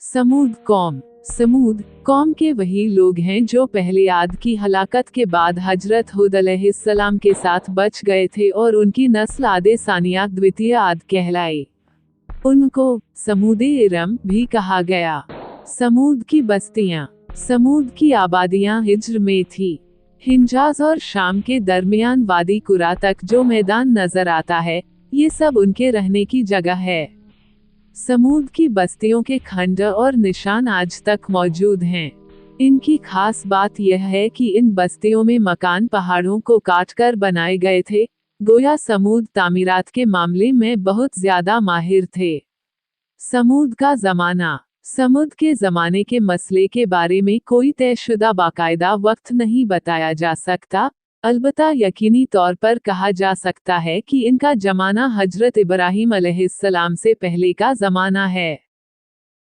समूद कौम के वही लोग हैं जो पहले आद की हलाकत के बाद हजरत हुद अलैहिस्सलाम के साथ बच गए थे और उनकी नस्ल आदे सानिया द्वितीय आद कहलाई। उनको समूदे इरम भी कहा गया। समूद की बस्तियां, समूद की आबादियां हिज्र में थी। हिंजाज और शाम के दरमियान वादी कुरा तक जो मैदान नजर आता है, ये सब उनके रहने की जगह है। समूद की बस्तियों के खंड और निशान आज तक मौजूद हैं। इनकी खास बात यह है कि इन बस्तियों में मकान पहाड़ों को काटकर बनाए गए थे, गोया समूद तामीरात के मामले में बहुत ज्यादा माहिर थे। समूद का ज़माना, समूद के ज़माने के मसले के बारे में कोई तयशुदा बाकायदा वक्त नहीं बताया जा सकता, अलबत्ता यकीनी तौर पर कहा जा सकता है कि इनका ज़माना हजरत इब्राहीम अलैहिस्सलाम से पहले का ज़माना है।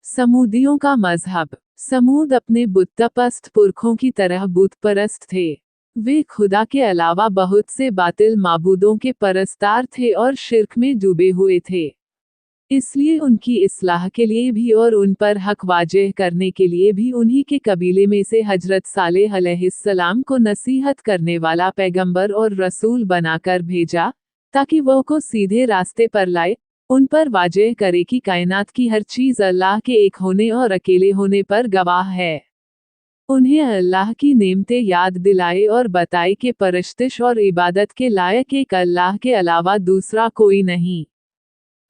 समूदियों का मजहब, समूद अपने बुतपरस्त पुरखों की तरह बुतपरस्त थे। वे खुदा के अलावा बहुत से बातिल माबूदों के परस्तार थे और शिर्क में डूबे हुए थे। इसलिए उनकी इस्लाह के लिए भी और उन पर हक वाज़ेह करने के लिए भी उन्हीं के कबीले में से हजरत सालेह अलैहिस्सलाम को नसीहत करने वाला पैगंबर और रसूल बनाकर भेजा, ताकि वो को सीधे रास्ते पर लाए, उन पर वाज़ेह करे कि कायनात की हर चीज़ अल्लाह के एक होने और अकेले होने पर गवाह है। उन्हें अल्लाह की नेमतें याद दिलाए और बताए कि परस्तिश और इबादत के लायक एक अल्लाह के अलावा दूसरा कोई नहीं।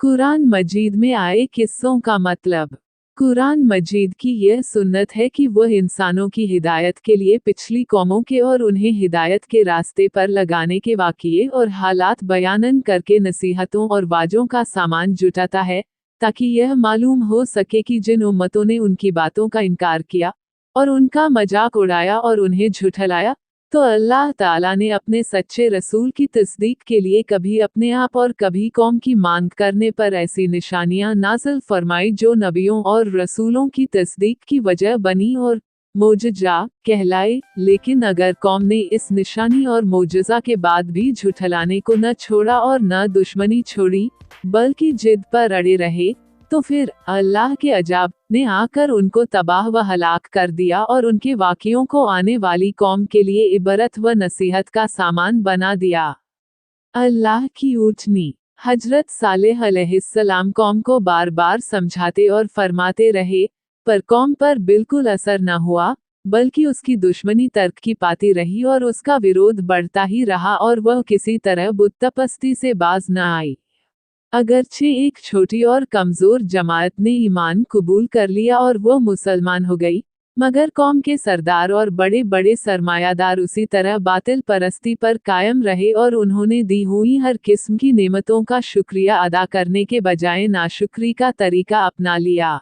कुरान मजीद में आए किस्सों का मतलब, कुरान मजीद की यह सुन्नत है कि वह इंसानों की हिदायत के लिए पिछली कौमों के और उन्हें हिदायत के रास्ते पर लगाने के वाक़िए और हालात बयानन करके नसीहतों और वाजों का सामान जुटाता है, ताकि यह मालूम हो सके कि जिन उम्मतों ने उनकी बातों का इनकार किया और उनका मजाक उड़ाया और उन्हें झुठलाया, तो अल्लाह ताला ने अपने सच्चे रसूल की तस्दीक के लिए कभी अपने आप और कभी कौम की मांग करने पर ऐसी निशानियां नाज़िल फरमाई जो नबियों और रसूलों की तस्दीक की वजह बनी और मोजज़ा कहलाए। लेकिन अगर कौम ने इस निशानी और मोजज़ा के बाद भी झुठलाने को न छोड़ा और न दुश्मनी छोड़ी, बल्कि जिद पर अड़े रहे, तो फिर अल्लाह के अजाब ने आकर उनको तबाह व हलाक कर दिया और उनके वाक़ियों को आने वाली कौम के लिए इबरत व नसीहत का सामान बना दिया। अल्लाह की ऊँटनी, हजरत सालेह अलैहिस्सलाम कौम को बार बार समझाते और फरमाते रहे, पर कौम पर बिल्कुल असर न हुआ, बल्कि उसकी दुश्मनी तर्क की पाती रही और उसका विरोध बढ़ता ही रहा और वह किसी तरह बुतपरस्ती से बाज न आई। अगरचे एक छोटी और कमज़ोर जमात ने ईमान कबूल कर लिया और वो मुसलमान हो गई, मगर कौम के सरदार और बड़े बड़े सरमायादार उसी तरह बातिल परस्ती पर कायम रहे और उन्होंने दी हुई हर किस्म की नेमतों का शुक्रिया अदा करने के बजाय नाशुक्री का तरीका अपना लिया।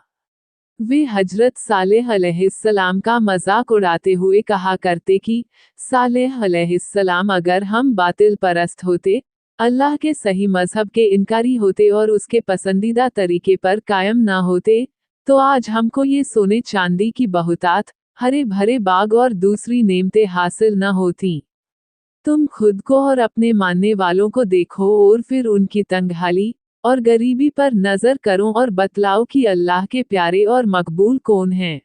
वे हजरत सालेह अलैहिस्सलाम का मजाक उड़ाते हुए कहा करते कि सालेह अलैहिस्सलाम अगर हम बातिल परस्त होते, अल्लाह के सही मजहब के इनकारी होते और उसके पसंदीदा तरीके पर कायम ना होते, तो आज हमको ये सोने चांदी की बहुतात, हरे भरे बाग और दूसरी नेमतें हासिल न होती। तुम खुद को और अपने मानने वालों को देखो और फिर उनकी तंगहाली और गरीबी पर नजर करो और बतलाओ कि अल्लाह के प्यारे और मकबूल कौन हैं।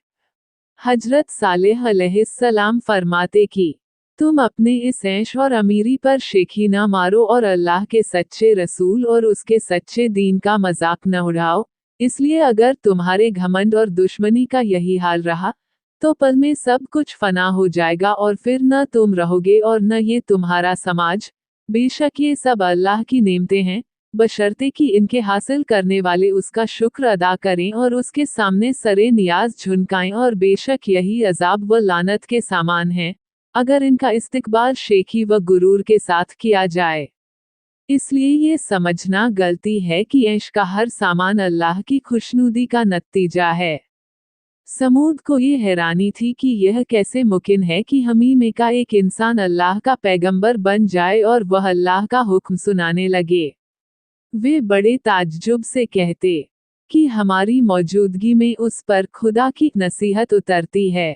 हजरत सालेह अलैहिस्सलाम फरमाते कि तुम अपने इस ऐश और अमीरी पर शेखी न मारो और अल्लाह के सच्चे रसूल और उसके सच्चे दीन का मजाक न उड़ाओ, इसलिए अगर तुम्हारे घमंड और दुश्मनी का यही हाल रहा, तो पल में सब कुछ फना हो जाएगा और फिर न तुम रहोगे और न ये तुम्हारा समाज। बेशक ये सब अल्लाह की नेमतें हैं, बशर्ते कि इनके हासिल करने वाले उसका शुक्र अदा करें और उसके सामने सरे नियाज झुनकाएं, और बेशक यही अजाब व लानत के सामान है, अगर इनका इस्तिकबाल शेखी व गुरूर के साथ किया जाए। इसलिए ये समझना गलती है कि ऐश का हर सामान अल्लाह की खुशनुदी का नतीजा है। समूद को ये हैरानी थी कि यह कैसे मुमकिन है कि हमी में का एक इंसान अल्लाह का पैगंबर बन जाए और वह अल्लाह का हुक्म सुनाने लगे। वे बड़े ताज्जुब से कहते कि हमारी मौजूदगी में उस पर खुदा की नसीहत उतरती है।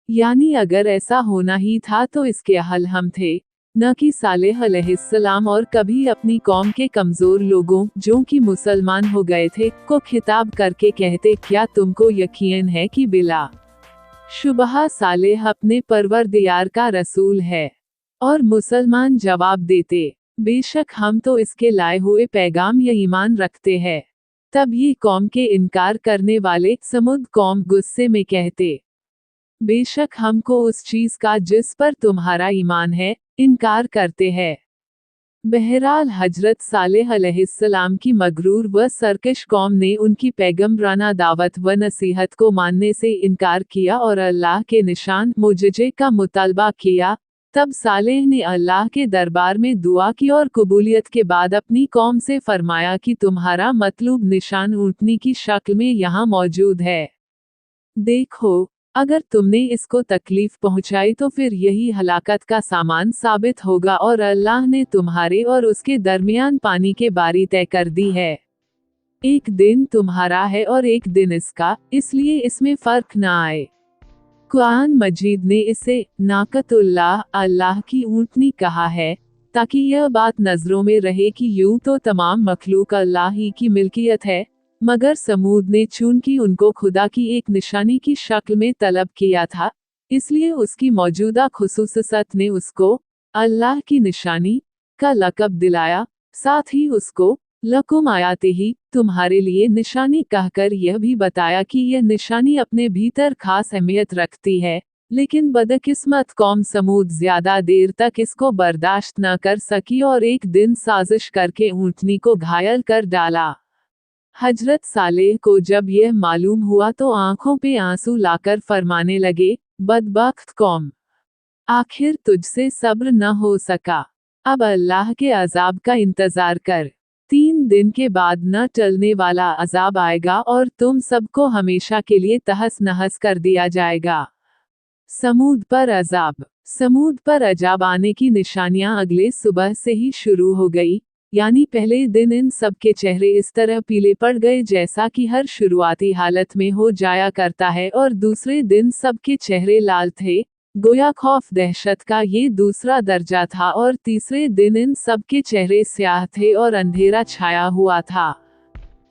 यानी अगर ऐसा होना ही था तो इसके अहल हम थे, न कि सालेह अलैहिस्सलाम, और कभी अपनी कौम के कमजोर लोगों, जो कि मुसलमान हो गए थे, को खिताब करके कहते, क्या तुमको यकीन है कि बिला शुबहा सालेह अपने परवरदिगार का रसूल है? और मुसलमान जवाब देते, बेशक हम तो इसके लाए हुए पैगाम या ईमान रखते हैं। तब ये कौम के इनकार करने वाले समुद कौम गुस्से में कहते, बेशक हमको उस चीज का जिस पर तुम्हारा ईमान है इनकार करते हैं। बहरहाल हजरत सालेह अलैहिस्सलाम की मगरूर व सरकश कौम ने उनकी पैगम्बराना दावत व नसीहत को मानने से इनकार किया और अल्लाह के निशान मुजज़े का मुतालबा किया। तब सालेह ने अल्लाह के दरबार में दुआ की और कबूलियत के बाद अपनी कौम से फरमाया कि तुम्हारा मतलूब निशान ऊँटनी की शक्ल में यहाँ मौजूद है। देखो, अगर तुमने इसको तकलीफ पहुंचाई तो फिर यही हलाकत का सामान साबित होगा, और अल्लाह ने तुम्हारे और उसके दरमियान पानी के बारी तय कर दी है। एक दिन तुम्हारा है और एक दिन इसका, इसलिए इसमें फर्क ना आए। कुरान मजीद ने इसे नाकतुल्लाह, अल्लाह की ऊँटनी कहा है, ताकि यह बात नजरों में रहे कि यूं तो तमाम मखलूक अल्लाह ही की मिल्कियत है, मगर समूद ने चूंकि उनको खुदा की एक निशानी की शक्ल में तलब किया था, इसलिए उसकी मौजूदा खुसूसियत ने उसको अल्लाह की निशानी का लक़ब दिलाया। साथ ही उसको लकुम आयाते ही, तुम्हारे लिए निशानी कहकर यह भी बताया कि यह निशानी अपने भीतर खास अहमियत रखती है। लेकिन बदकिस्मत कौम समूद ज्यादा देर तक इसको बर्दाश्त न कर सकी और एक दिन साजिश करके ऊँटनी को घायल कर डाला। हजरत सालेह को जब यह मालूम हुआ तो आंखों पे आंसू लाकर फरमाने लगे, बदबख्त कौम, आखिर तुझसे सब्र न हो सका, अब अल्लाह के अजाब का इंतजार कर। 3 दिन के बाद न टलने वाला अजाब आएगा और तुम सबको हमेशा के लिए तहस नहस कर दिया जाएगा। समूद पर अजाब। समूद पर अजाब आने की निशानियां अगले सुबह से ही शुरू हो गई, यानी पहले दिन इन सब के चेहरे इस तरह पीले पड़ गए जैसा कि हर शुरुआती हालत में हो जाया करता है, और दूसरे दिन सब के चेहरे लाल थे, गोया खौफ दहशत का ये दूसरा दर्जा था, और तीसरे दिन इन सब के चेहरे स्याह थे और अंधेरा छाया हुआ था।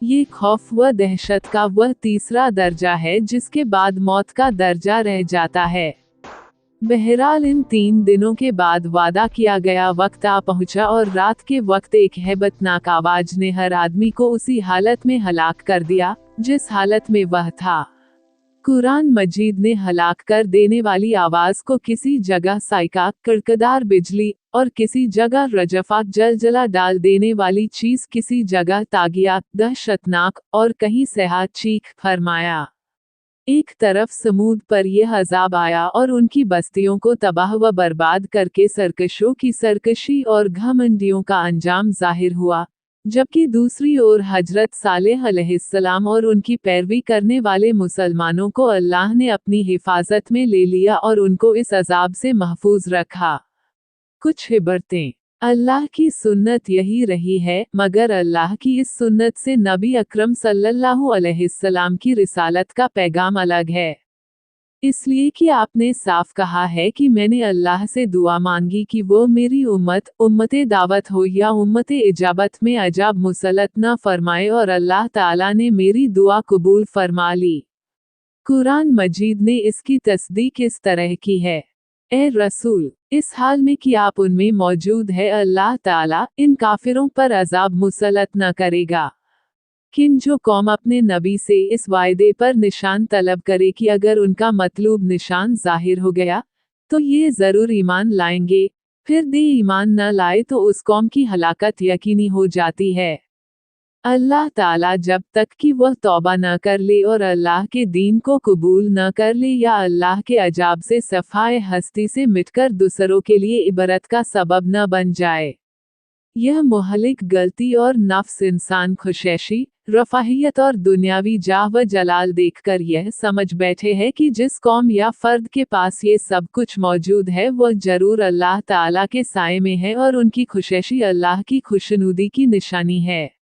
ये खौफ व दहशत का वह तीसरा दर्जा है जिसके बाद मौत का दर्जा रह जाता है। बहरहाल इन 3 दिनों के बाद वादा किया गया वक्त आ पहुंचा, और रात के वक्त एक हैबतनाक आवाज ने हर आदमी को उसी हालत में हलाक कर दिया जिस हालत में वह था। कुरान मजीद ने हलाक कर देने वाली आवाज को किसी जगह साइका, कड़कदार बिजली, और किसी जगह रजफा, जलजला डाल देने वाली चीज, किसी जगह तागिया, दहशतनाक, और कहीं सहा, चीख फरमाया। एक तरफ समूद पर यह अजाब आया और उनकी बस्तियों को तबाह व बर्बाद करके सरकशों की सरकशी और घमंडियों का अंजाम जाहिर हुआ, जबकि दूसरी ओर हजरत सालेह अलैहिस्सलाम और उनकी पैरवी करने वाले मुसलमानों को अल्लाह ने अपनी हिफाजत में ले लिया और उनको इस अजाब से महफूज रखा। कुछ इबरतें। अल्लाह की सुन्नत यही रही है, मगर अल्लाह की इस सुन्नत से नबी अकरम सल्लल्लाहु अलैहिस्सलाम की रिसालत का पैगाम अलग है। इसलिए कि आपने साफ कहा है कि मैंने अल्लाह से दुआ मांगी कि वो मेरी उम्मत दावत हो या उम्मत इजाबत में अजाब मुसलत न फरमाए, और अल्लाह ताला ने मेरी दुआ कबूल फरमा ली। कुरान मजीद ने इसकी तस्दीक इस तरह की है, ए रसूल, इस हाल में कि आप उनमें मौजूद है, अल्लाह ताला इन काफिरों पर अजाब मुसलत न करेगा। किन जो कौम अपने नबी से इस वायदे पर निशान तलब करे कि अगर उनका मतलूब निशान जाहिर हो गया तो ये जरूर ईमान लाएंगे, फिर दे ईमान न लाए तो उस कौम की हलाकत यकीनी हो जाती है। अल्लाह ताला जब तक कि वह तौबा न कर ले और अल्लाह के दीन को कबूल न कर ले या अल्लाह के अजाब से सफ़ाए हस्ती से मिटकर दूसरों के लिए इबरत का सबब न बन जाए। यह मुहलिक गलती और नफ्स इंसान खुशैशी, रफाहियत और दुनियावी जाह व जलाल देखकर यह समझ बैठे है कि जिस कौम या फर्द के पास ये सब कुछ मौजूद है वह जरूर अल्लाह ताला के साए में है और उनकी खुशैशी अल्लाह की खुशनुदी की निशानी है।